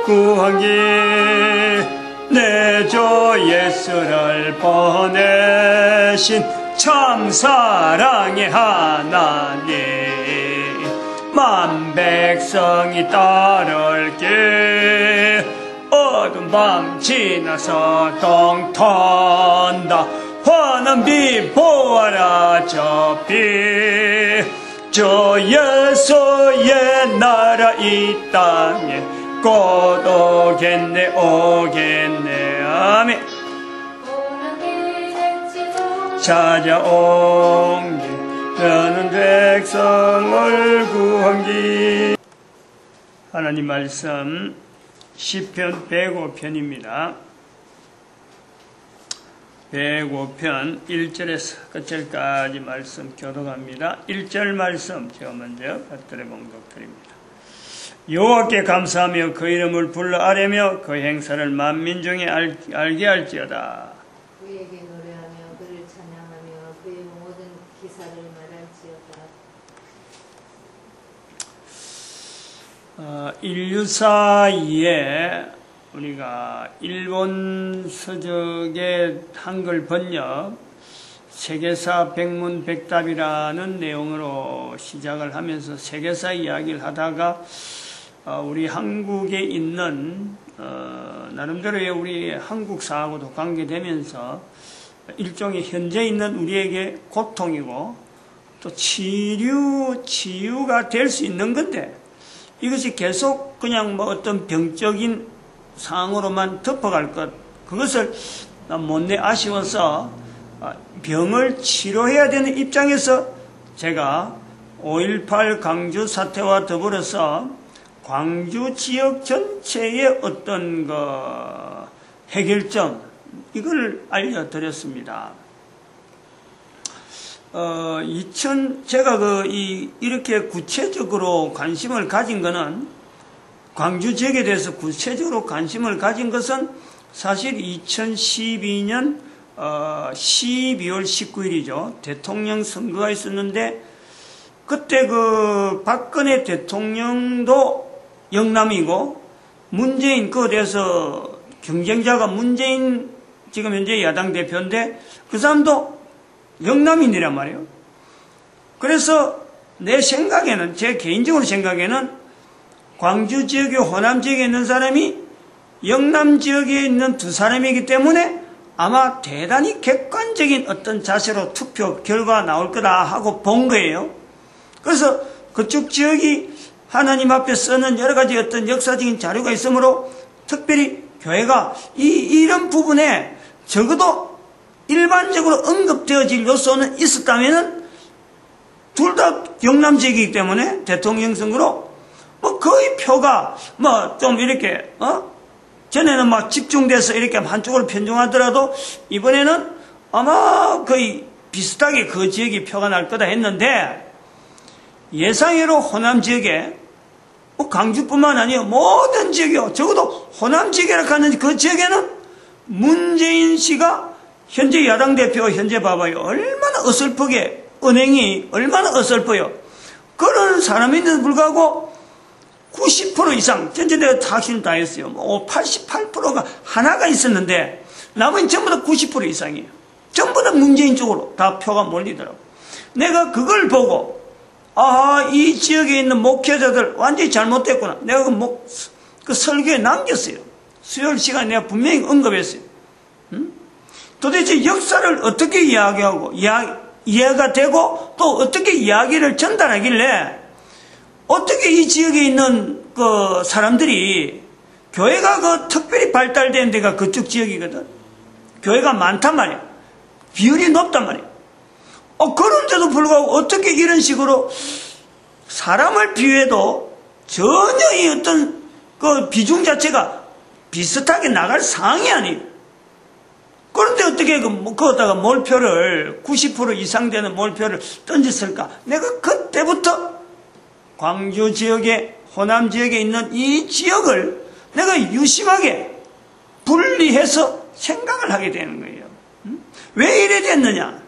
구하기 내 주 예수를 보내신 참 사랑의 하나님 만 백성이 따를게 어두운 밤 지나서 동턴다 환한 빛 보아라 저 빛 주 예수의 나라 이 땅에 곧 오겠네 오겠네 아멘. 찾아온 길 너는 백성을 구한기. 하나님 말씀 시편 105편입니다 105편 1절에서 끝절까지 말씀 교독합니다. 1절 말씀 제가 먼저 받들어 봉독드립니다. 여호와께 감사하며 그 이름을 불러 아뢰며 그 행사를 만민중에 알게 할지어다. 그에게 노래하며 그를 찬양하며 그의 모든 기사를 말할지어다. 인류 사이에 우리가 일본 서적의 한글 번역 세계사 백문백답이라는 내용으로 시작을 하면서 세계사 이야기를 하다가 우리 한국에 있는 나름대로의 우리 한국사하고도 관계되면서 일종의 현재 있는 우리에게 고통이고 또 치유가 될 수 있는 건데 이것이 계속 그냥 뭐 어떤 병적인 상황으로만 덮어갈 것 그것을 못내 아쉬워서 병을 치료해야 되는 입장에서 제가 5.18 광주 사태와 더불어서 광주 지역 전체의 어떤 해결점 이걸 알려드렸습니다. 제가 이렇게 구체적으로 관심을 가진 거는 광주 지역에 대해서 구체적으로 관심을 가진 것은 사실 2012년 12월 19일이죠. 대통령 선거가 있었는데 그때 박근혜 대통령도 영남이고 문재인 그에 대해서 경쟁자가 문재인 지금 현재 야당 대표인데 그 사람도 영남인이란 말이에요. 그래서 내 생각에는 제 개인적으로 생각에는 광주 지역에 호남 지역에 있는 사람이 영남 지역에 있는 두 사람이기 때문에 아마 대단히 객관적인 어떤 자세로 투표 결과가 나올 거다 하고 본 거예요. 그래서 그쪽 지역이 하나님 앞에 쓰는 여러 가지 어떤 역사적인 자료가 있으므로 특별히 교회가 이런 부분에 적어도 일반적으로 언급되어질 요소는 있었다면은 둘 다 영남 지역이기 때문에 대통령 선거로 거의 표가 좀 이렇게 전에는 막 집중돼서 이렇게 한쪽으로 편중하더라도 이번에는 아마 거의 비슷하게 그 지역이 표가 날 거다 했는데 예상외로 호남 지역에 광주뿐만 아니라 모든 지역이요. 적어도 호남 지역이라고 하는 그 지역에는 문재인 씨가 현재 야당 대표 현재 봐봐요. 얼마나 어설프게 은행이 얼마나 어설퍼요. 그런 사람인데도 불구하고 90% 이상 전체 내가 확신을 다 했어요. 88%가 하나가 있었는데 나머지 전부 다 90% 이상이에요. 전부 다 문재인 쪽으로 다 표가 몰리더라고. 내가 그걸 보고 이 지역에 있는 목회자들 완전히 잘못됐구나. 내가 그 설교에 남겼어요. 수요일 시간에 내가 분명히 언급했어요. 도대체 역사를 어떻게 이야기하고 이해가 되고 또 어떻게 이야기를 전달하길래 어떻게 이 지역에 있는 그 사람들이 교회가 특별히 발달된 데가 그쪽 지역이거든. 교회가 많단 말이야. 비율이 높단 말이야. 그런데도 불구하고 어떻게 이런 식으로 사람을 비유해도 전혀 이 어떤 그 비중 자체가 비슷하게 나갈 상황이 아니에요. 그런데 어떻게 거기다가 몰표를 90% 이상 되는 몰표를 던졌을까? 내가 그때부터 광주 지역에 호남 지역에 있는 이 지역을 내가 유심하게 분리해서 생각을 하게 되는 거예요. 왜 이래 됐느냐?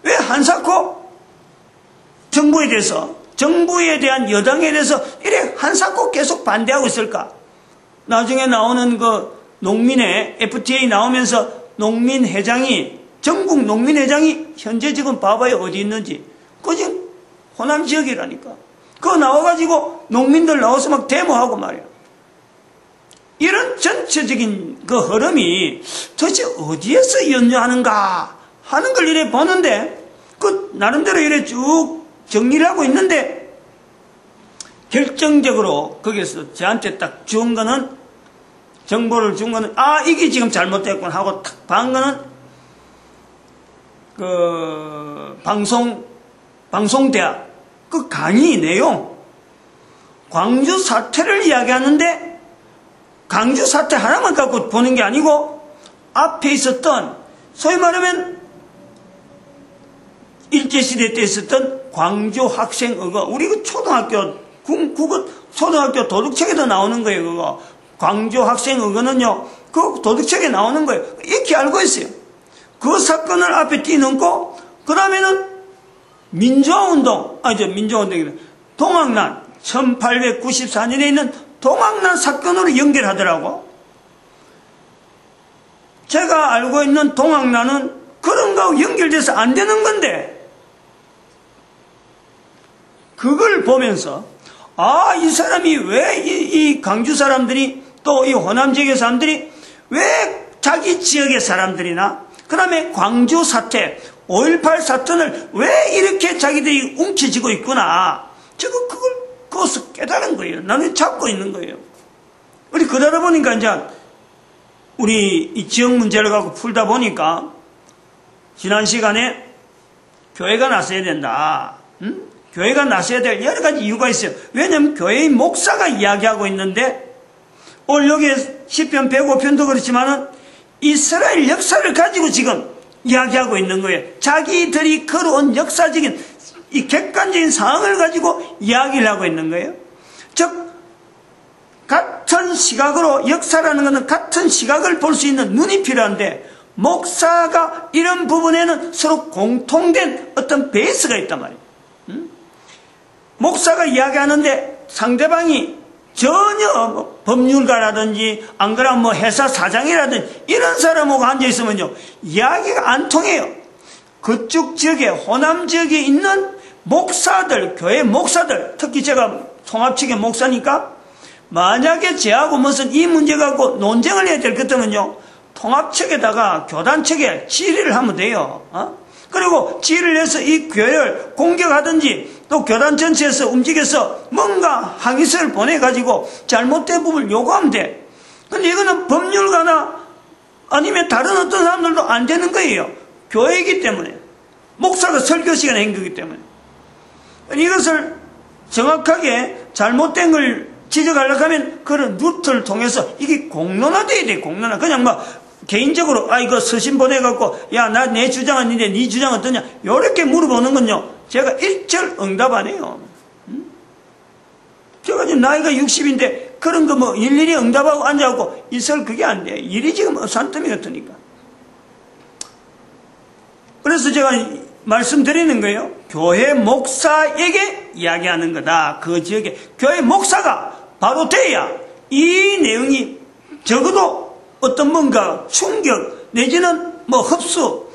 왜 한사코 정부에 대해서 정부에 대한 여당에 대해서 이래 한사코 계속 반대하고 있을까? 나중에 나오는 그 농민회, FTA 나오면서 농민회장이, 전국 농민회장이 현재 지금 봐봐요, 어디 있는지. 그 지금 호남 지역이라니까. 그거 나와가지고 농민들 나와서 막 데모하고 말이야. 이런 전체적인 그 흐름이 도대체 어디에서 연주하는가 하는 걸 이래 보는데, 그 나름대로 이래 쭉 정리를 하고 있는데, 결정적으로 거기서 저한테 딱 준 거는, 정보를 준 거는, 아, 이게 지금 잘못됐군 하고 탁 반 거는, 그, 방송대학, 그 강의 내용, 광주 사태를 이야기하는데, 광주 사태 하나만 갖고 보는 게 아니고, 앞에 있었던, 소위 말하면, 일제시대 때 있었던 광주 학생의거, 우리 그 초등학교, 국어 초등학교 도덕책에도 나오는 거예요, 그거. 광주 학생의거는요, 그 도덕책에 나오는 거예요. 이렇게 알고 있어요. 그 사건을 앞에 띄놓고, 그 다음에는 민주화운동, 민주화운동이래. 동학난, 1894년에 있는 동학난 사건으로 연결하더라고. 제가 알고 있는 동학난은 그런 거하고 연결돼서 안 되는 건데, 그걸 보면서, 아, 이 사람이 왜 이 광주 사람들이, 또 이 호남 지역의 사람들이 왜 자기 지역의 사람들이나, 그 다음에 광주 사태, 5.18 사건을 왜 이렇게 자기들이 움켜쥐고 있구나. 그것을 깨달은 거예요. 나는 잡고 있는 거예요. 우리 그러다 보니까 이제, 우리 이 지역 문제를 갖고 풀다 보니까, 지난 시간에 교회가 나서야 된다. 교회가 나서야 될 여러 가지 이유가 있어요. 왜냐하면 교회의 목사가 이야기하고 있는데, 오늘 여기에 시편 105편도 그렇지만은 이스라엘 역사를 가지고 지금 이야기하고 있는 거예요. 자기들이 걸어온 역사적인 이 객관적인 상황을 가지고 이야기를 하고 있는 거예요. 즉, 같은 시각으로, 역사라는 것은 같은 시각을 볼 수 있는 눈이 필요한데, 목사가 이런 부분에는 서로 공통된 어떤 베이스가 있단 말이에요. 목사가 이야기하는데 상대방이 전혀 뭐 법률가라든지 안 그러면 뭐 회사 사장이라든지 이런 사람하고 앉아있으면요, 이야기가 안 통해요. 그쪽 지역에, 호남 지역에 있는 목사들, 교회 목사들, 특히 제가 통합측의 목사니까, 만약에 저하고 무슨 이 문제 갖고 논쟁을 해야 될 것 같으면요, 통합측에다가 교단 측에 질의를 하면 돼요. 그리고 질의를 해서 이 교회를 공격하든지, 또 교단 전체에서 움직여서 뭔가 항의서를 보내가지고 잘못된 부분을 요구하면 돼. 근데 이거는 법률가나 아니면 다른 어떤 사람들도 안 되는 거예요. 교회이기 때문에. 목사가 설교 시간에 한 거기 때문에. 이것을 정확하게 잘못된 걸 지적하려고 하면 그런 루트를 통해서 이게 공론화돼야 돼, 공론화. 그냥 뭐 개인적으로, 이거 서신 보내갖고, 야, 나 내 주장은 있는데 네 주장 어떠냐? 요렇게 물어보는 건요, 제가 일절 응답 안 해요. 제가 지금 나이가 60인데 그런 거 뭐 일일이 응답하고 앉아갖고 있을 그게 안 돼. 일이 지금 산더미 같으니까. 그래서 제가 말씀드리는 거예요. 교회 목사에게 이야기하는 거다. 그 지역에 교회 목사가 바로 돼야 이 내용이 적어도 어떤 뭔가 충격 내지는 뭐 흡수,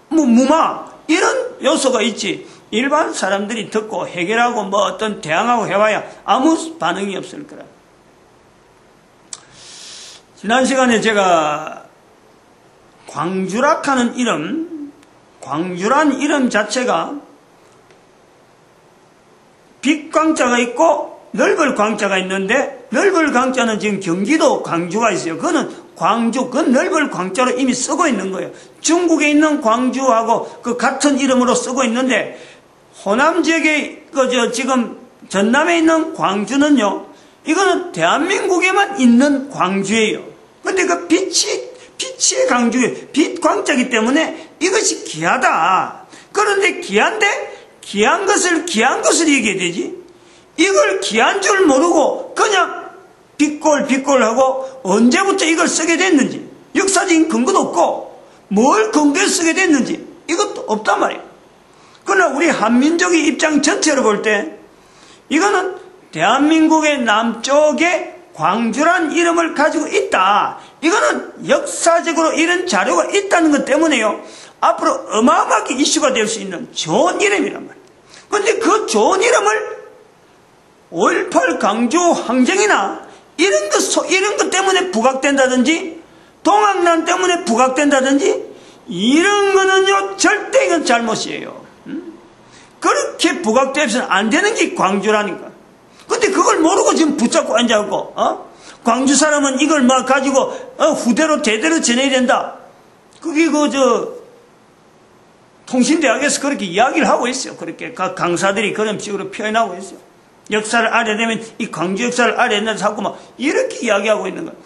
뭐 무마 이런 요소가 있지. 일반 사람들이 듣고 해결하고 뭐 어떤 대항하고 해봐야 아무 반응이 없을 거라. 지난 시간에 제가 광주락하는 이름, 광주란 이름 자체가 빅광자가 있고 넓을 광자가 있는데, 넓을 광자는 지금 경기도 광주가 있어요. 그거는 광주, 그 넓을 광자로 이미 쓰고 있는 거예요. 중국에 있는 광주하고 그 같은 이름으로 쓰고 있는데, 호남 지역에 지금 전남에 있는 광주는요, 이거는 대한민국에만 있는 광주예요. 근데 그 빛의 광주예요. 빛 광자이기 때문에 이것이 귀하다. 그런데 귀한데 귀한 것을 얘기해야 되지. 이걸 귀한 줄 모르고 그냥 빗골하고 언제부터 이걸 쓰게 됐는지, 역사적인 근거도 없고 뭘 근거에 쓰게 됐는지 이것도 없단 말이에요. 그러나 우리 한민족의 입장 전체로 볼 때 이거는 대한민국의 남쪽에 광주란 이름을 가지고 있다. 이거는 역사적으로 이런 자료가 있다는 것 때문에요. 앞으로 어마어마하게 이슈가 될 수 있는 좋은 이름이란 말이에요. 그런데 그 좋은 이름을 5.18 광주 항쟁이나 이런 것 때문에 부각된다든지 동학난 때문에 부각된다든지 이런 거는요 절대 이건 잘못이에요. 그렇게 부각되면 안 되는 게 광주라니까. 근데 그걸 모르고 지금 붙잡고 앉아있고, 광주 사람은 이걸 막 가지고, 후대로 대대로 전해야 된다. 그게 통신대학에서 그렇게 이야기를 하고 있어요. 그렇게 각 강사들이 그런 식으로 표현하고 있어요. 역사를 알아야 되면 이 광주 역사를 알아야 된다 자꾸 막 이렇게 이야기하고 있는 거예요.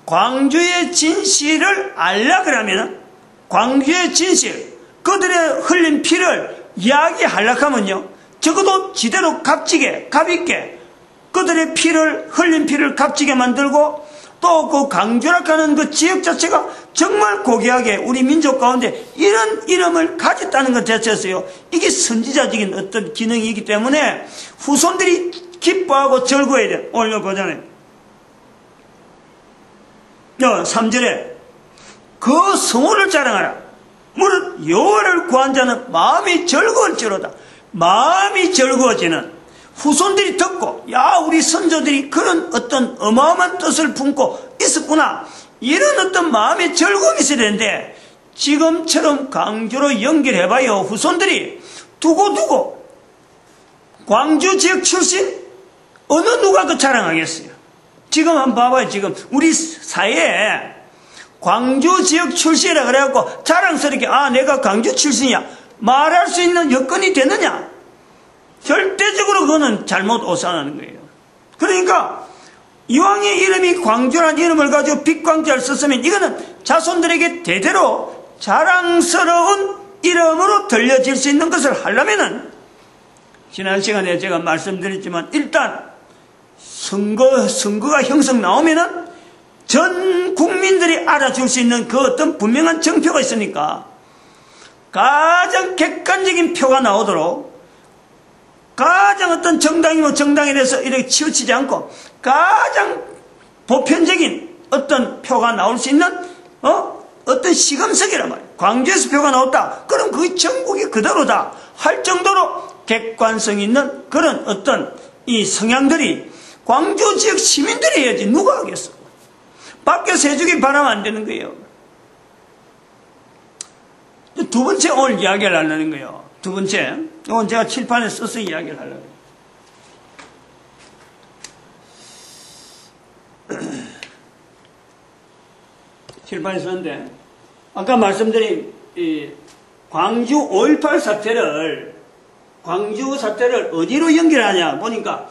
광주의 진실을 알라 그러면 광주의 진실, 그들의 흘린 피를 이야기하려고 하면요. 적어도 지대로 값지게, 값있게 그들의 흘린 피를 값지게 만들고 또 그 광주라고 하는 그 지역 자체가 정말 고귀하게 우리 민족 가운데 이런 이름을 가졌다는 것 자체였어요. 이게 선지자적인 어떤 기능이기 때문에 후손들이 기뻐하고 즐거워야 돼. 오늘 보잖아요. 3절에 그 성호를 자랑하라. 무릇 여호와를 구한 자는 마음이 즐거울지로다. 마음이 즐거워지는 후손들이 듣고 야 우리 선조들이 그런 어떤 어마어마한 뜻을 품고 있었구나. 이런 어떤 마음의 즐거움이 있어야 되는데 지금처럼 광주로 연결해봐요. 후손들이 두고두고 광주 지역 출신 어느 누가 그 자랑하겠어요. 지금 한번 봐봐요. 지금 우리 사회에 광주 지역 출신이라 그래갖고 자랑스럽게 내가 광주 출신이야 말할 수 있는 여건이 되느냐? 절대적으로 그거는 잘못 오산하는 거예요. 그러니까 이왕의 이름이 광주라는 이름을 가지고 빛광자를 썼으면 이거는 자손들에게 대대로 자랑스러운 이름으로 들려질 수 있는 것을 하려면은 지난 시간에 제가 말씀드렸지만 일단 선거가 형성 나오면은 전 국민들이 알아줄 수 있는 그 어떤 분명한 정표가 있으니까 가장 객관적인 표가 나오도록 가장 어떤 정당이면 정당에 대해서 이렇게 치우치지 않고 가장 보편적인 어떤 표가 나올 수 있는 어떤 시금석이란 말이에요. 광주에서 표가 나왔다. 그럼 그게 전국이 그대로다 할 정도로 객관성 있는 그런 어떤 이 성향들이 광주 지역 시민들이 해야지 누가 하겠어. 밖에서 해주기 바라면 안 되는 거예요. 두 번째 오늘 이야기를 하려는 거예요. 두 번째, 이건 제가 칠판에 써서 이야기를 하려고 해요. 칠판에 썼는데, 아까 말씀드린 이 광주 5.18 광주 사태를 어디로 연결하냐 보니까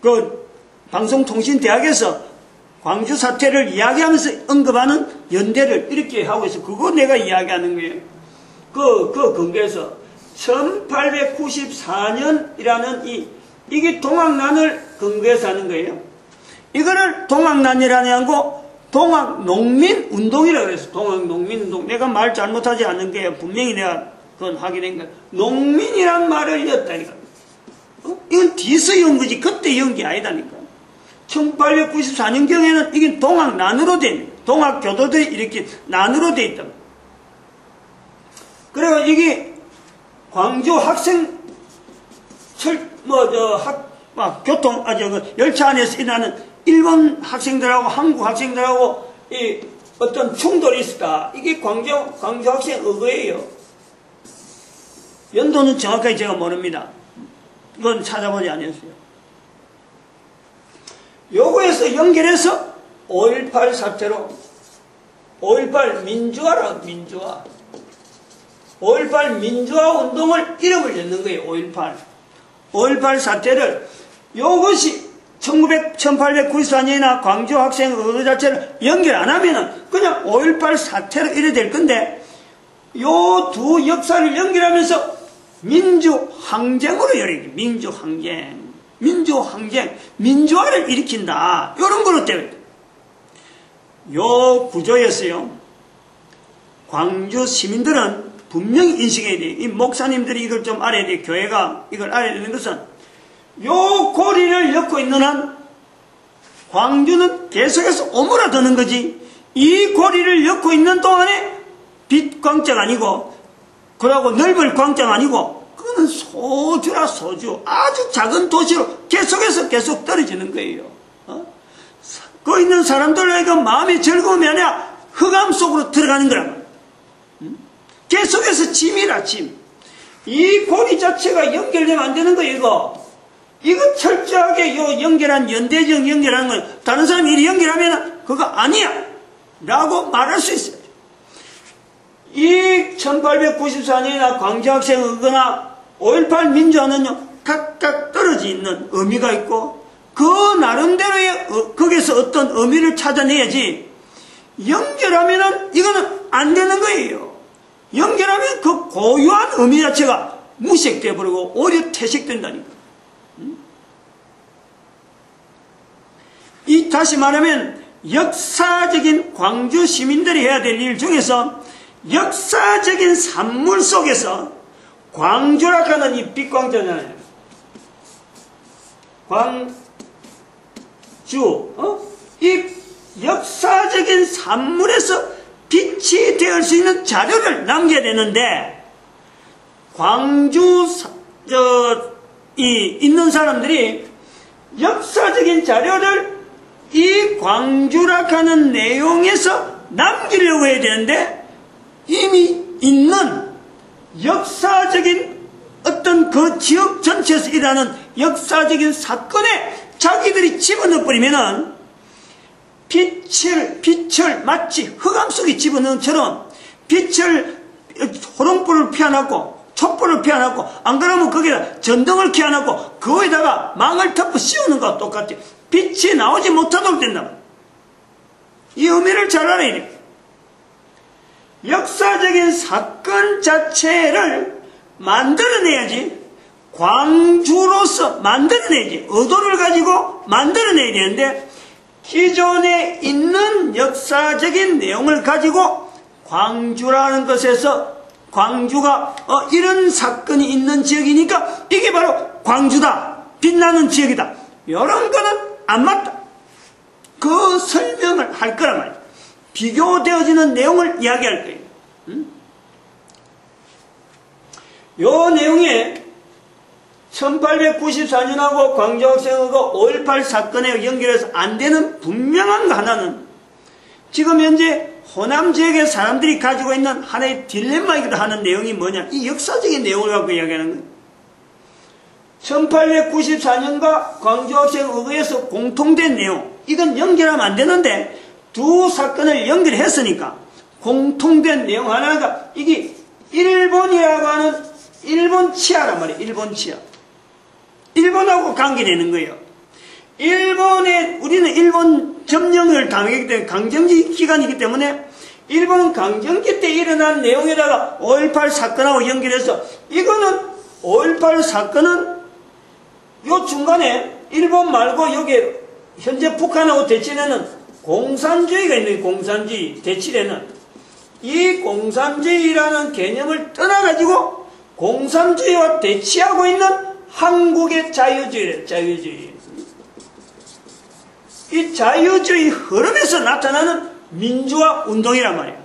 그 방송통신대학에서 광주 사태를 이야기하면서 언급하는 연대를 이렇게 하고 있어. 그거 내가 이야기하는 거예요. 그 근거에서 1894년이라는 이게 동학난을 근거해서 하는 거예요. 이거를 동학난이라는 거 동학농민운동이라고 그랬어. 동학농민운동. 내가 말 잘못하지 않는 게 분명히 내가 그건 하게 된 거야. 농민이란 말을 이었다니까. 이건 뒤에서 연 거지 그때 연 게 아니다니까. 1894년경에는 이게 동학난으로 된 동학교도들이 이렇게 난으로 돼 있다. 그래서 이게 광주 학생 열차 안에서 일어나는 일본 학생들하고 한국 학생들하고 이 어떤 충돌이 있었다. 이게 광주 학생 의거예요. 연도는 정확하게 제가 모릅니다. 이건 찾아보지 않았어요. 요거에서 연결해서 5.18 사태로 5.18 민주화라 민주화 5.18 민주화 운동을 이름을 냈는 거예요. 5.18 사태를 요것이 1894년이나 광주 학생 의거 자체를 연결 안 하면은 그냥 5.18 사태로 이래 될 건데 요 두 역사를 연결하면서 민주항쟁으로 열리기 민주항쟁 민주화를 일으킨다. 이런 거로 때문에 요 구조였어요. 광주 시민들은 분명히 인식해야 돼. 이 목사님들이 이걸 좀 알아야 돼. 교회가 이걸 알아야 되는 것은 요 고리를 엮고 있는 한 광주는 계속해서 오므라드는 거지. 이 고리를 엮고 있는 동안에 빛 광자가 아니고, 그러고 넓을 광자가 아니고, 그거는 소주라 소주. 아주 작은 도시로 계속해서 계속 떨어지는 거예요. 그 있는 사람들에게 마음의 즐거움이 아니라 흑암 속으로 들어가는 거란 말이야. 계속해서 짐이라 짐. 이 고리 자체가 연결되면 안 되는 거예요, 이거. 이거 철저하게 연결한, 연대적 연결하는 건 다른 사람이 이리 연결하면 그거 아니야 라고 말할 수 있어요. 이 1894년이나 광주학생이거나 5.18 민주화는요, 각각 떨어져 있는 의미가 있고, 그 나름대로의 거기서 어떤 의미를 찾아내야지, 연결하면은 이거는 안 되는 거예요. 연결하면 그 고유한 의미 자체가 무색되어 버리고 오히려 퇴색된다니까. 이 다시 말하면 역사적인 광주 시민들이 해야 될 일 중에서 역사적인 산물 속에서 광주라 하는 이 빛광자잖아요. 광주, 이 역사적인 산물에서 빛이 되을 수 있는 자료를 남겨야 되는데, 있는 사람들이 역사적인 자료를 이 광주라 하는 내용에서 남기려고 해야 되는데, 이미 있는 역사적인 어떤 그 지역 전체에서 일어나는 역사적인 사건에 자기들이 집어넣어 버리면은 빛을 마치 흑암 속에 집어넣은 것처럼 빛을 호롱불을 피워놨고 촛불을 피워놨고, 안 그러면 거기다 전등을 켜놓고 그거에다가 망을 덮어 씌우는 것과 똑같아요. 빛이 나오지 못하도록 된다. 이 의미를 잘 알아야 돼요. 역사적인 사건 자체를 만들어내야지, 광주로서 만들어내야지, 의도를 가지고 만들어내야 되는데, 기존에 있는 역사적인 내용을 가지고 광주라는 것에서 광주가 이런 사건이 있는 지역이니까 이게 바로 광주다, 빛나는 지역이다, 이런 거는 안 맞다. 그 설명을 할 거란 말이야. 비교되어지는 내용을 이야기할 거예요. 요 내용에 1894년하고 광주학생하고 5.18 사건에 연결해서 안 되는 분명한 거 하나는, 지금 현재 호남 지역의 사람들이 가지고 있는 하나의 딜레마이기도 하는 내용이 뭐냐, 이 역사적인 내용을 갖고 이야기하는 거예요. 1894년과 광주학생의회에서 공통된 내용, 이건 연결하면 안 되는데 두 사건을 연결했으니까 공통된 내용 하나가, 이게 일본이라고 하는 일본 치하란 말이에요. 일본 치하. 일본하고 관계되는 거예요. 우리는 일본 점령을 당했기 때문에, 강점기 기간이기 때문에 일본 강점기 때 일어난 내용에다가 5.18 사건하고 연결해서, 이거는 5.18 사건은 요 중간에 일본 말고 여기 현재 북한하고 대치되는 공산주의가 있는 거예요. 공산주의 대치되는 이 공산주의라는 개념을 떠나가지고 공산주의와 대치하고 있는 한국의 자유주의래요. 자유주의. 이 자유주의 흐름에서 나타나는 민주화 운동이란 말이에요.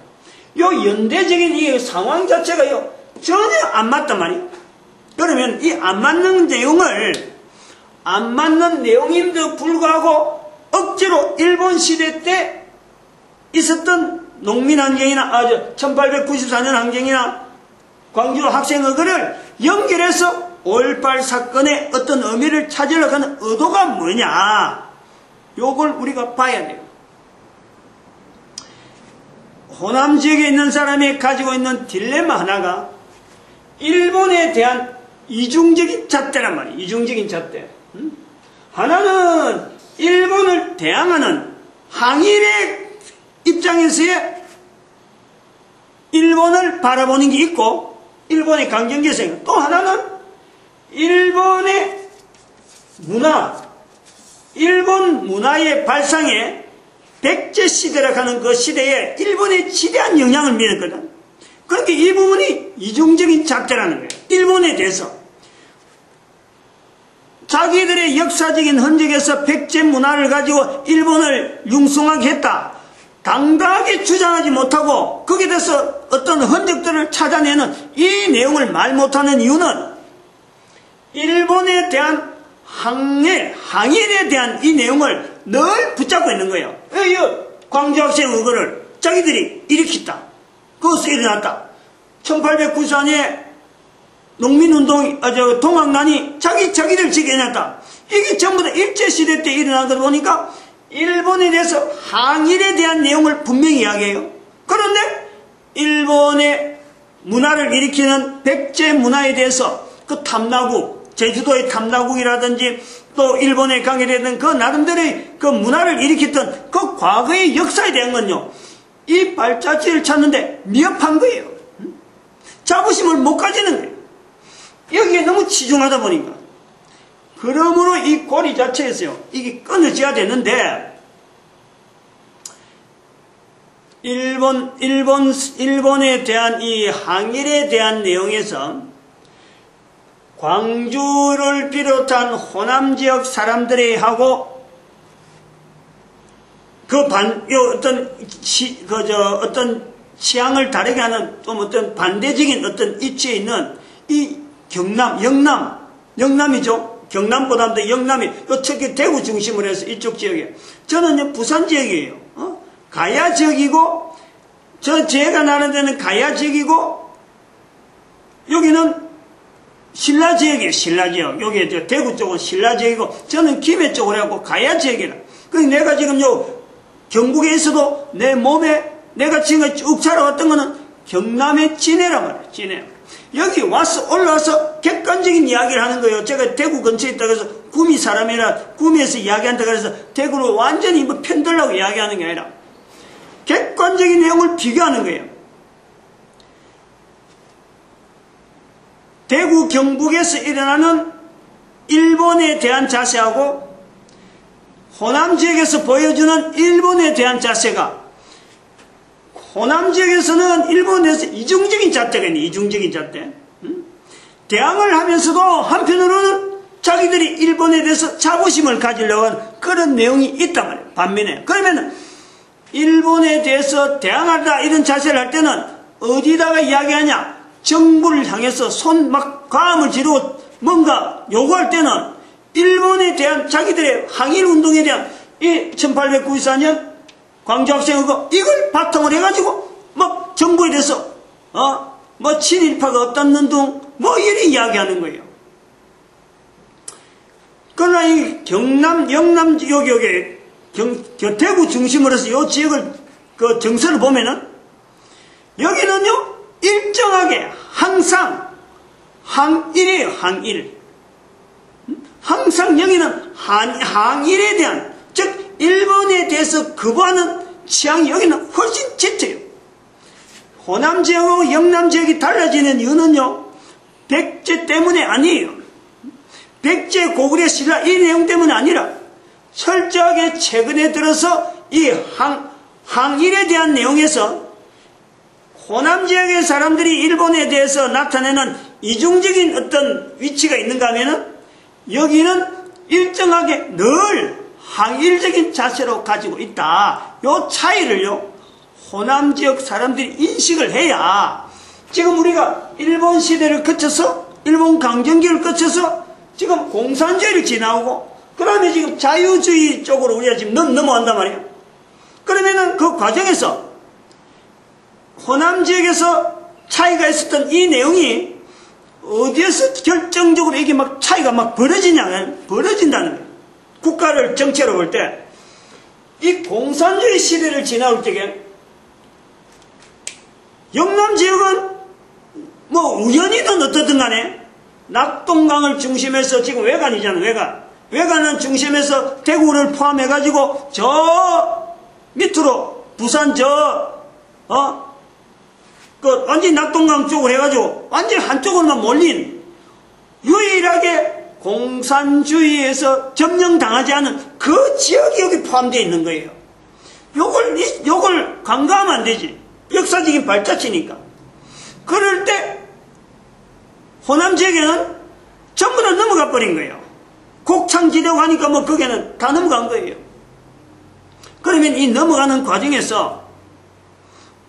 요 연대적인 이 상황 자체가요, 전혀 안 맞단 말이에요. 그러면 이 안 맞는 내용임에도 불구하고 억지로 일본 시대 때 있었던 농민 항쟁이나 1894년 항쟁이나 광주 학생의거를 연결해서 5.18 사건의 어떤 의미를 찾으려고 하는 의도가 뭐냐, 요걸 우리가 봐야 돼요. 호남 지역에 있는 사람이 가지고 있는 딜레마 하나가 일본에 대한 이중적인 잣대란 말이에요. 이중적인 잣대. 하나는 일본을 대항하는 항일의 입장에서의 일본을 바라보는 게 있고, 일본의 강경계생. 또 하나는 일본의 문화, 일본 문화의 발상에 백제시대라고 하는 그 시대에 일본의 지대한 영향을 미쳤거든. 그러니까 이 부분이 이중적인 잣대라는 거예요. 일본에 대해서 자기들의 역사적인 흔적에서 백제 문화를 가지고 일본을 융성하게 했다. 당당하게 주장하지 못하고 거기에 대해서 어떤 흔적들을 찾아내는 이 내용을 말 못하는 이유는 일본에 대한 항일에 대한 이 내용을 늘 붙잡고 있는 거예요. 광주학생 의거를 자기들이 일으켰다. 그것이 일어났다. 1894년에 농민운동, 동학난이 자기들 지켜냈다. 이게 전부 다 일제시대 때 일어난 걸 보니까 일본에 대해서 항일에 대한 내용을 분명히 이야기해요. 그런데 일본의 문화를 일으키는 백제 문화에 대해서 그 탐나국, 제주도의 탐나국이라든지 또 일본에 강해되던 그 나름대로의 그 문화를 일으켰던 그 과거의 역사에 대한 건요, 이 발자취를 찾는데 미흡한 거예요. 자부심을 못 가지는 거예요. 여기에 너무 치중하다 보니까. 그러므로 이 고리 자체에서요, 이게 끊어져야 되는데, 일본에 대한 이 항일에 대한 내용에서 광주를 비롯한 호남 지역 사람들이 하고 어떤 취향을 다르게 하는 좀 어떤 반대적인 어떤 위치에 있는 이 영남이죠. 경남보다도 영남이, 특히 대구 중심으로 해서 이쪽 지역이에요. 저는 부산 지역이에요. 가야 지역이고, 제가 나는 데는 가야 지역이고, 여기는 신라 지역이에요. 신라 지역. 여기 대구 쪽은 신라 지역이고, 저는 김해 쪽으로 해갖고 가야 지역이라. 그래서 내가 지금 경북에 있어도 내 몸에 내가 지금 쭉 살아왔던 거는 경남의 진해란 말이에요. 진해. 여기 올라와서 객관적인 이야기를 하는 거예요. 제가 대구 근처에 있다고 해서 구미 사람이라 구미에서 이야기한다고 해서 대구를 완전히 편들라고 이야기하는 게 아니라 객관적인 내용을 비교하는 거예요. 대구 경북에서 일어나는 일본에 대한 자세하고 호남 지역에서 보여주는 일본에 대한 자세가, 호남 지역에서는 일본에 대해서 이중적인 잣대가 있네. 이중적인 잣대. 대항을 하면서도 한편으로는 자기들이 일본에 대해서 자부심을 가지려고 하는 그런 내용이 있단 말이에요. 반면에. 그러면 일본에 대해서 대항하다 이런 자세를 할 때는 어디다가 이야기하냐? 정부를 향해서 과음을 지르고 뭔가 요구할 때는 일본에 대한 자기들의 항일운동에 대한 이 1894년 광주학생회가 이걸 바탕으로 해가지고 정부에 대해서 친일파가 없다는 둥 이렇게 이야기하는 거예요. 그러나 이 경남, 영남 여기 대구 중심으로 해서 이 지역을 그 정서를 보면은 여기는요 일정하게 항상 항일이에요. 항일. 항상 여기는 항일에 대한, 즉 일본에 대해서 거부하는 취향이 여기는 훨씬 짙어요. 호남 지역하고 영남 지역이 달라지는 이유는요, 백제 때문에 아니에요. 백제 고구려 신라 이 내용 때문에 아니라 철저하게 최근에 들어서 이 항일에 대한 내용에서 호남 지역의 사람들이 일본에 대해서 나타내는 이중적인 어떤 위치가 있는가 하면은 여기는 일정하게 늘 항일적인 자세로 가지고 있다. 요 차이를요, 호남 지역 사람들이 인식을 해야 지금 우리가 일본 시대를 거쳐서, 일본 강점기를 거쳐서 지금 공산주의를 지나오고, 그 다음에 지금 자유주의 쪽으로 우리가 지금 넘어간단 말이에요. 그러면은 그 과정에서 호남 지역에서 차이가 있었던 이 내용이 어디에서 결정적으로 이게 차이가 벌어진다는 거예요. 국가를 정체로 볼 때, 이 공산주의 시대를 지나올 때에, 영남 지역은 우연이든 어떻든 간에, 낙동강을 중심해서 지금 외관이잖아, 외관은 중심해서 대구를 포함해가지고, 밑으로, 부산 완전히 낙동강 쪽으로 해가지고 완전히 한쪽으로만 몰린, 유일하게 공산주의에서 점령당하지 않은 그 지역이 여기 포함되어 있는 거예요. 요걸 간과하면 안 되지. 역사적인 발자취니까. 그럴 때 호남 지역에는 전부 다 넘어가 버린 거예요. 곡창지대고 하니까 뭐 거기는 다 넘어간 거예요. 그러면 이 넘어가는 과정에서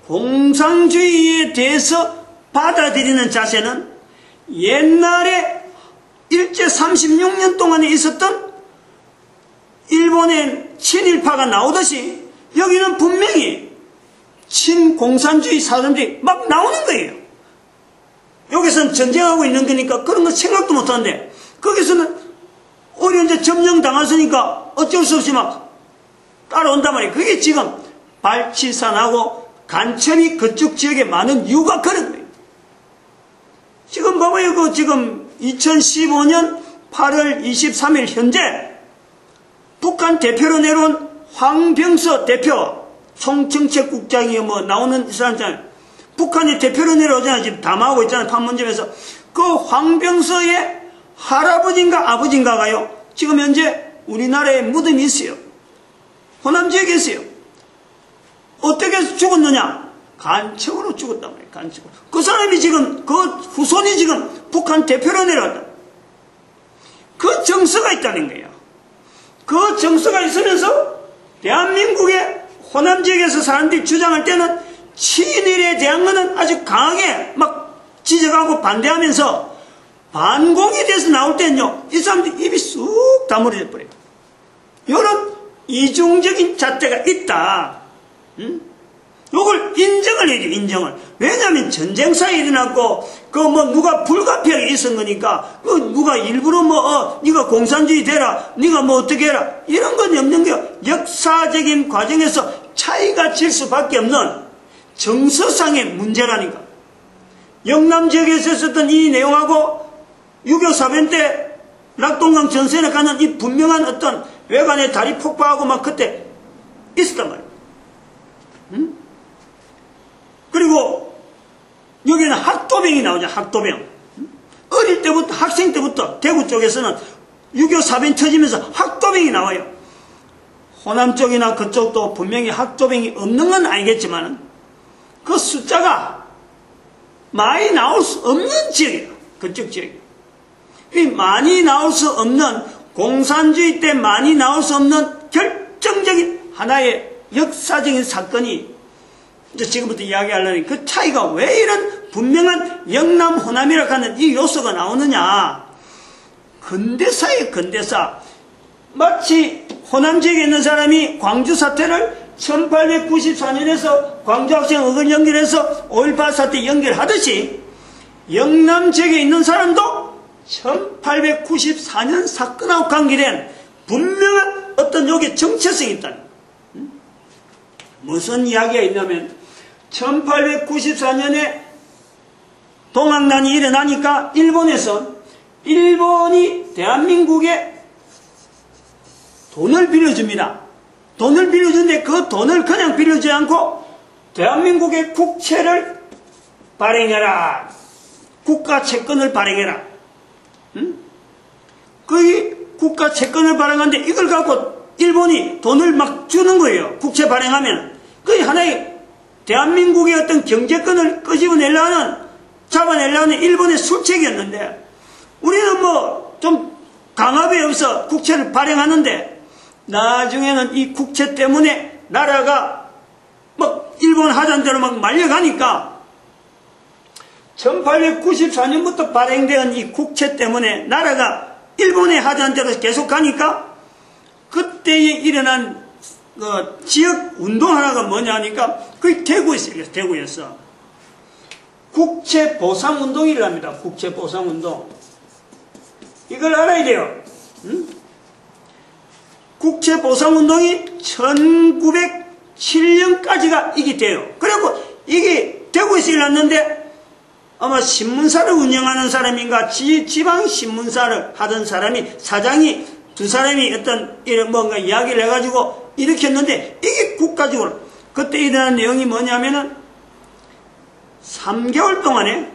공산주의에 대해서 받아들이는 자세는 옛날에 일제 36년 동안에 있었던 일본의 친일파가 나오듯이 여기는 분명히 친공산주의 사람들이 막 나오는 거예요. 여기서는 전쟁하고 있는 거니까 그런 거 생각도 못하는데 거기서는 오히려 이제 점령당했으니까 어쩔 수 없이 막 따라온단 말이에요. 그게 지금 발치산하고 간첩이 그쪽 지역에 많은 이유가 그런 거예요. 지금 봐봐요. 그 지금 2015년 8월 23일 현재 북한 대표로 내려온 황병서 대표 총정책국장이 뭐 나오는 사람잖아요. 북한의 대표로 내려오잖아요. 지금 담화하고 있잖아요. 판문점에서. 그 황병서의 할아버지인가 아버지인가가요. 지금 현재 우리나라에 무덤이 있어요. 호남 지역에 있어요. 어떻게 죽었느냐? 간첩으로 죽었단 말이에요. 간첩으로. 그 사람이 지금 그 후손이 지금 북한 대표로 내려왔다. 그 정서가 있다는 거예요. 그 정서가 있으면서 대한민국의 호남 지역에서 사람들이 주장할 때는 친일에 대한 거는 아주 강하게 막 지적하고 반대하면서 반공에 대해서 나올 때는요, 이 사람들이 입이 쑥 다물어져 버려요. 이런 이중적인 잣대가 있다. 요걸 인정을 해야 돼요, 인정을. 왜냐하면 전쟁사에 일어났고, 그 뭐 누가 불가피하게 있은 거니까, 그 누가 일부러 뭐, 니가 공산주의 되라, 니가 뭐 어떻게 해라, 이런 건 없는 거예요. 역사적인 과정에서 차이가 질 수밖에 없는 정서상의 문제라니까. 영남 지역에서 있었던 이 내용하고 6.25 사변 때 낙동강 전선에 가는 이 분명한 어떤 외관에 다리 폭파하고 막 그때 있었단 말이에요. 그리고 여기는 학도병이 나오죠. 학도병. 어릴 때부터 학생 때부터 대구 쪽에서는 6.25 사변 터지면서 학도병이 나와요. 호남 쪽이나 그쪽도 분명히 학도병이 없는 건 아니겠지만 그 숫자가 많이 나올 수 없는 지역이에요. 그쪽 지역이. 많이 나올 수 없는, 공산주의 때 많이 나올 수 없는 결정적인 하나의 역사적인 사건이 이제 지금부터 이야기하려니 그 차이가 왜 이런 분명한 영남 호남이라고 하는 이 요소가 나오느냐. 근대사의 근대사. 마치 호남 지역에 있는 사람이 광주 사태를 1894년에서 광주 학생 의견 연결해서 5.18 사태 연결하듯이 영남 지역에 있는 사람도 1894년 사건하고 관계된 분명한 어떤 여기에 정체성이 있다. 무슨 이야기가 있냐면 1894년에 동학난이 일어나니까 일본에서 일본이 대한민국에 돈을 빌려줍니다. 돈을 빌려주는데 그 돈을 그냥 빌려주지 않고 대한민국의 국채를 발행해라. 국가 채권을 발행해라. 그 국가 채권을 발행하는데 이걸 갖고 일본이 돈을 막 주는 거예요. 국채 발행하면. 그게 하나의 대한민국의 어떤 경제권을 끄집어내려는, 잡아내려는 일본의 술책이었는데 우리는 뭐 좀 강압에 없어 국채를 발행하는데 나중에는 이 국채 때문에 나라가 막 일본 하자는 대로 막 말려가니까 1894년부터 발행된 이 국채 때문에 나라가 일본의 하자는 대로 계속 가니까 그때에 일어난 그 지역 운동 하나가 뭐냐 하니까 그게 대구에서 일어났어요. 대구에서 국채 보상 운동이라 합니다. 국채 보상 운동. 이걸 알아야 돼요. 국채 보상 운동이 1907년까지가 이게 돼요. 그리고 이게 대구에서 일어났는데 아마 신문사를 운영하는 사람인가 지방 신문사를 하던 사람이 사장이 두 사람이 어떤 이런 뭔가 이야기를 해가지고 일으켰는데 이게 국가적으로 그때 일어난 내용이 뭐냐면은 3개월 동안에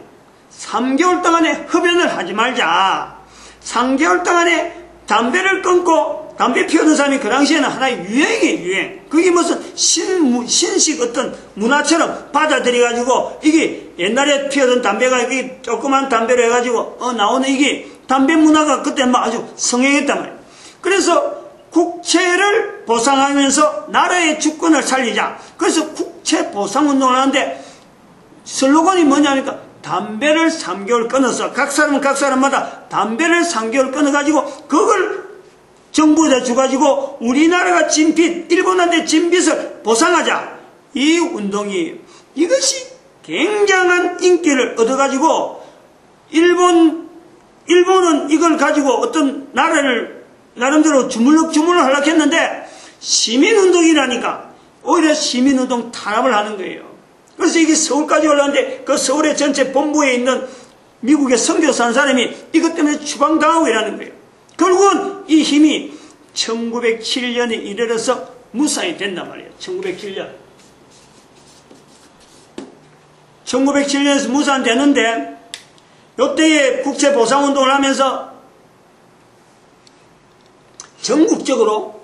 흡연을 하지 말자. 3개월 동안에 담배를 끊고 담배 피우는 사람이 그 당시에는 하나의 유행이에요. 유행. 그게 무슨 신식 어떤 문화처럼 받아들여가지고 이게 옛날에 피우던 담배가 이게 조그만 담배로 해가지고 나오는 이게 담배 문화가 그때 막 아주 성행했단 말이에요. 그래서 국채를 보상하면서 나라의 주권을 살리자. 그래서 국채 보상운동을 하는데 슬로건이 뭐냐니까 담배를 3개월 끊어서 각 사람은 각 사람마다 담배를 3개월 끊어가지고 그걸 정부에다 줘가지고 우리나라가 진 빚, 일본한테 진 빚을 보상하자. 이 운동이 이것이 굉장한 인기를 얻어가지고 일본은 이걸 가지고 어떤 나라를 나름대로 주물럭 하려고 했는데 시민운동이라니까 오히려 시민운동 탄압을 하는 거예요. 그래서 이게 서울까지 올라왔는데 그 서울의 전체 본부에 있는 미국의 선교사 한 사람이 이것 때문에 추방당하고 이라는 거예요. 결국은 이 힘이 1907년에 이르러서 무산이 된단 말이에요. 1907년에서 무산되는데 이때에 국채보상운동을 하면서 전국적으로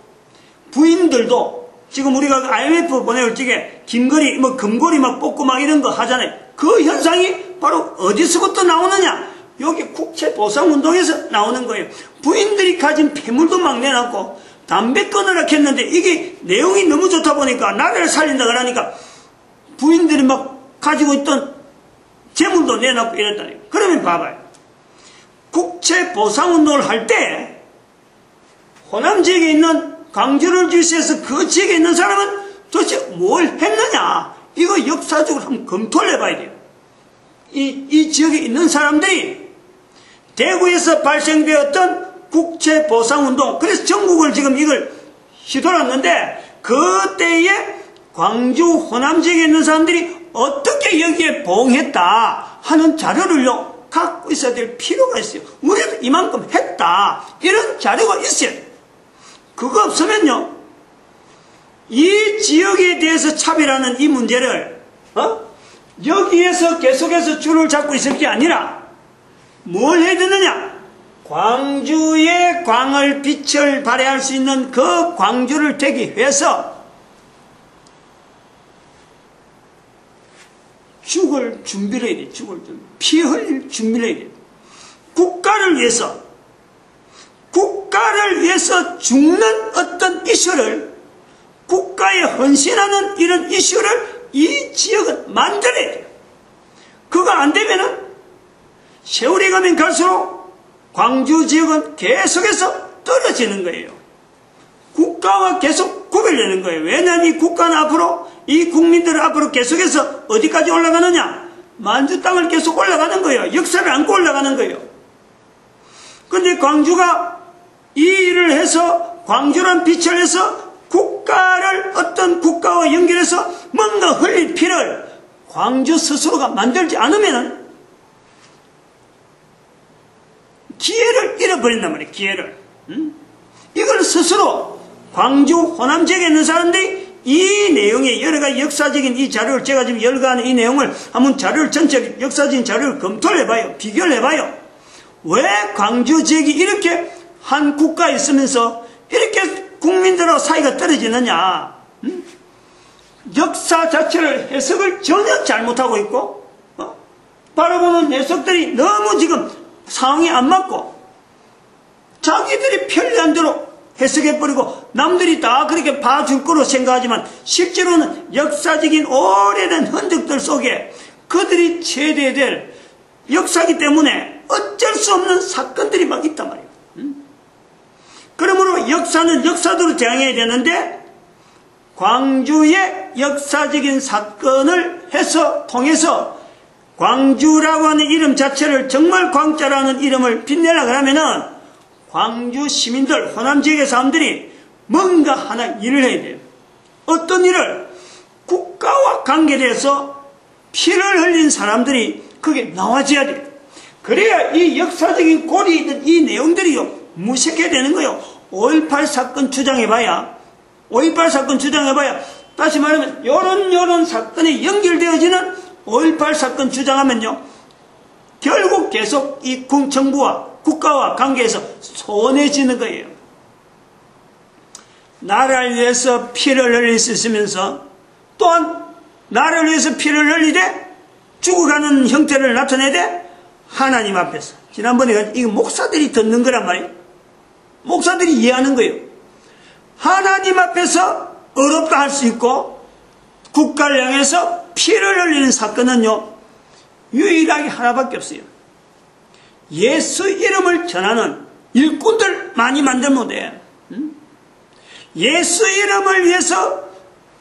부인들도 지금 우리가 IMF 보내올 적에 김거리, 금고리 막 뽑고 막 이런 거 하잖아요. 그 현상이 바로 어디서부터 나오느냐? 여기 국채보상운동에서 나오는 거예요. 부인들이 가진 폐물도 막 내놨고 담배 끊으라 했는데 이게 내용이 너무 좋다 보니까 나라를 살린다 그러니까 부인들이 막 가지고 있던 재물도 내놨고 이랬다니요. 그러면 봐봐요. 국채보상운동을 할 때 호남 지역에 있는 광주를 지시해서 그 지역에 있는 사람은 도대체 뭘 했느냐? 이거 역사적으로 한번 검토를 해봐야 돼요. 이 지역에 있는 사람들이 대구에서 발생되었던 국채보상운동, 그래서 전국을 지금 이걸 휘돌았는데 그때에 광주 호남 지역에 있는 사람들이 어떻게 여기에 보응했다 하는 자료를요 갖고 있어야 될 필요가 있어요. 우리도 이만큼 했다 이런 자료가 있어야 돼요. 그거 없으면요 이 지역에 대해서 차별하는 이 문제를 여기에서 계속해서 줄을 잡고 있을 게 아니라 뭘 해야 되느냐? 광주의 광을 빛을 발휘할 수 있는 그 광주를 되기 위해서 죽을 준비를 해야 돼. 피 흘릴 준비를 해야 돼. 국가를 위해서 죽는 어떤 이슈를, 국가에 헌신하는 이런 이슈를 이 지역은 만들어야 돼요. 그거 안 되면은 세월이 가면 갈수록 광주 지역은 계속해서 떨어지는 거예요. 국가와 계속 구별되는 거예요. 왜냐하면 이 국가는 앞으로, 이 국민들은 앞으로 계속해서 어디까지 올라가느냐? 만주 땅을 계속 올라가는 거예요. 역사를 안고 올라가는 거예요. 그런데 광주가 이 일을 해서, 광주란 빛을 해서 국가를 어떤 국가와 연결해서 뭔가 흘릴 피를 광주 스스로가 만들지 않으면은 기회를 잃어버린단 말이에요. 기회를. 이걸 스스로 광주 호남 지역에 있는 사람들이 이 내용의 여러 가지 역사적인 이 자료를, 제가 지금 열거하는 이 내용을 한번 자료를 전체 역사적인 자료를 검토를 해봐요. 비교를 해봐요. 왜 광주 지역이 이렇게 한 국가에 있으면서 이렇게 국민들하고 사이가 떨어지느냐? 역사 자체를 해석을 전혀 잘못하고 있고 바라보는 해석들이 너무 지금 상황이 안 맞고 자기들이 편리한 대로 해석해버리고 남들이 다 그렇게 봐줄 거로 생각하지만 실제로는 역사적인 오래된 흔적들 속에 그들이 제대될 역사이기 때문에 어쩔 수 없는 사건들이 막 있단 말이에요. 그러므로 역사는 역사대로 대항해야 되는데 광주의 역사적인 사건을 통해서 광주라고 하는 이름 자체를 정말 광자라는 이름을 빛내려고 하면은 광주 시민들, 호남 지역의 사람들이 뭔가 하나 일을 해야 돼요. 어떤 일을? 국가와 관계돼서 피를 흘린 사람들이 그게 나와줘야 돼요. 그래야 이 역사적인 골이 있는 이 내용들이요 무색해야 되는 거예요. 5.18 사건 주장해봐야, 다시 말하면 요런 사건에 연결되어지는 5.18 사건 주장하면요 결국 계속 이 정부와 국가와 관계에서 소원해지는 거예요. 나라를 위해서 피를 흘릴 수 있으면서 또한 나라를 위해서 피를 흘리되 죽어가는 형태를 나타내되 하나님 앞에서. 지난번에 이거 목사들이 듣는 거란 말이에요. 목사들이 이해하는 거예요. 하나님 앞에서 어렵다 할 수 있고 국가를 향해서 피를 흘리는 사건은요, 유일하게 하나밖에 없어요. 예수 이름을 전하는 일꾼들 많이 만들면 돼. 예수 이름을 위해서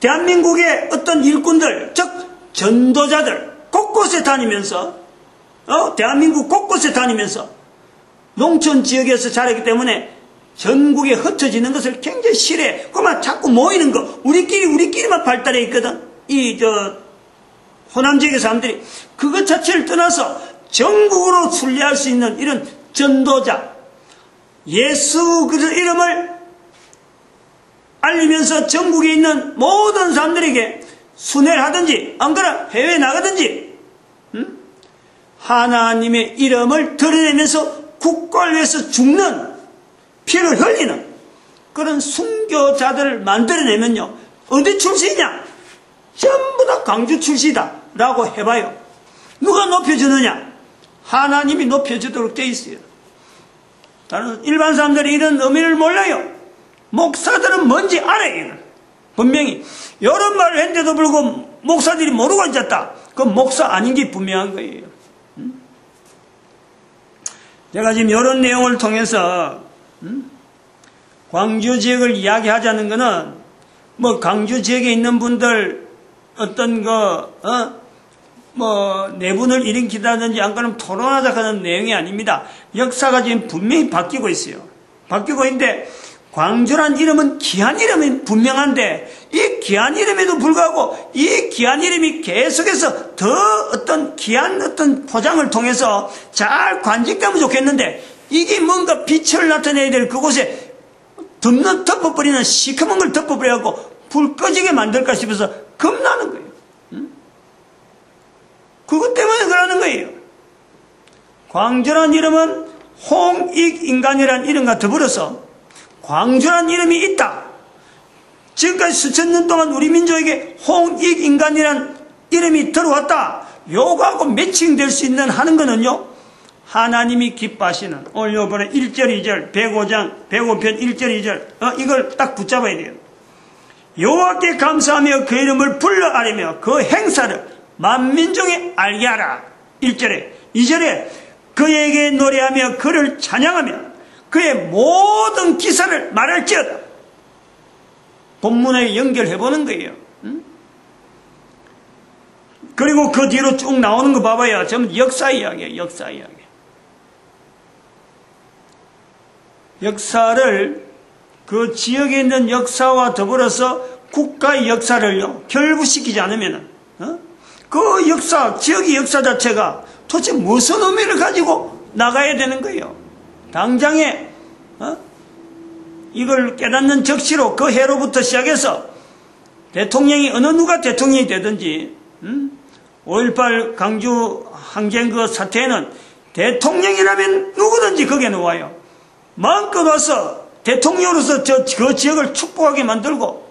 대한민국의 어떤 일꾼들, 즉 전도자들 곳곳에 다니면서 대한민국 곳곳에 다니면서 농촌 지역에서 자랐기 때문에 전국에 흩어지는 것을 굉장히 싫어해. 그만 자꾸 모이는 거, 우리끼리만 발달해 있거든. 호남 지역의 사람들이 그것 자체를 떠나서 전국으로 순례할 수 있는 이런 전도자, 예수 그 이름을 알리면서 전국에 있는 모든 사람들에게 순회를 하든지 안 그러나 해외에 나가든지 하나님의 이름을 드러내면서 국가를 위해서 죽는, 피를 흘리는 그런 순교자들을 만들어내면요, 어디 출신이냐? 전부 다 광주 출신이다 라고 해봐요. 누가 높여주느냐? 하나님이 높여주도록 되어 있어요. 다른 일반 사람들이 이런 의미를 몰라요. 목사들은 뭔지 알아요. 분명히 이런 말을 했는데도 불구하고 목사들이 모르고 앉았다. 그건 목사 아닌 게 분명한 거예요. 제가 지금 이런 내용을 통해서 광주 지역을 이야기하자는 것은 뭐 광주 지역에 있는 분들 어떤 내분을 일으킨다든지 안 그러면 토론하자 하는 내용이 아닙니다. 역사가 지금 분명히 바뀌고 있어요. 바뀌고 있는데 광주란 이름은 귀한 이름이 분명한데 이 귀한 이름에도 불구하고 이 귀한 이름이 계속해서 더 어떤 귀한 어떤 포장을 통해서 잘 관직되면 좋겠는데 이게 뭔가 빛을 나타내야 될 그곳에 덮어버리는 시커먼 걸 덮어버려갖고 불 꺼지게 만들까 싶어서 겁나는 거예요. 그것 때문에 그러는 거예요. 광주란 이름은 홍익인간이란 이름과 더불어서 광주란 이름이 있다. 지금까지 수천 년 동안 우리 민족에게 홍익인간이란 이름이 들어왔다. 요거하고 매칭될 수 있는 하는 거는요, 하나님이 기뻐하시는 오늘 요번에 1절 2절 105장 105편 1절 2절 이걸 딱 붙잡아야 돼요. 여호와께 감사하며 그 이름을 불러 아뢰며 그 행사를 만민중에 알게 하라. 1절에 2절에 그에게 노래하며 그를 찬양하며 그의 모든 기사를 말할지어다. 본문에 연결해보는 거예요. 그리고 그 뒤로 쭉 나오는 거 봐봐요. 전부 역사 이야기예요. 역사 이야기. 역사를 그 지역에 있는 역사와 더불어서 국가의 역사를요 결부시키지 않으면 그 역사, 지역의 역사 자체가 도대체 무슨 의미를 가지고 나가야 되는 거예요. 당장에 이걸 깨닫는 적시로 그 해로부터 시작해서 대통령이 어느 누가 대통령이 되든지 5.18 광주 항쟁 그 사태에는 대통령이라면 누구든지 거기에 놓아요. 마음껏 와서 대통령으로서 그 지역을 축복하게 만들고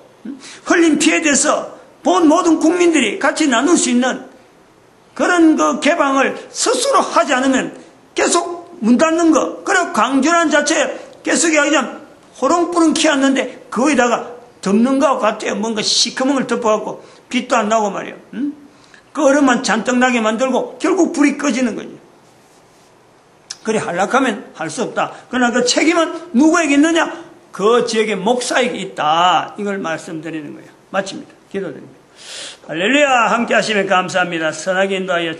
흘린 피해에 대해서 본 모든 국민들이 같이 나눌 수 있는 그런 그 개방을 스스로 하지 않으면 계속 문 닫는 거. 그리고 광주라는 자체에 계속 이야기하면 호롱불은 키웠는데 거기다가 덮는 거하고 같아요. 뭔가 시커먼 걸 덮어갖고 빛도 안 나고 말이에요. 그 얼음만 잔뜩 나게 만들고 결국 불이 꺼지는 거죠. 그래 하려면 할 수 없다. 그러나 그 책임은 누구에게 있느냐? 그 지역의 목사에게 있다. 이걸 말씀드리는 거예요. 마칩니다. 기도드립니다. 할렐루야. 함께 하시면 감사합니다. 선하게 인도하여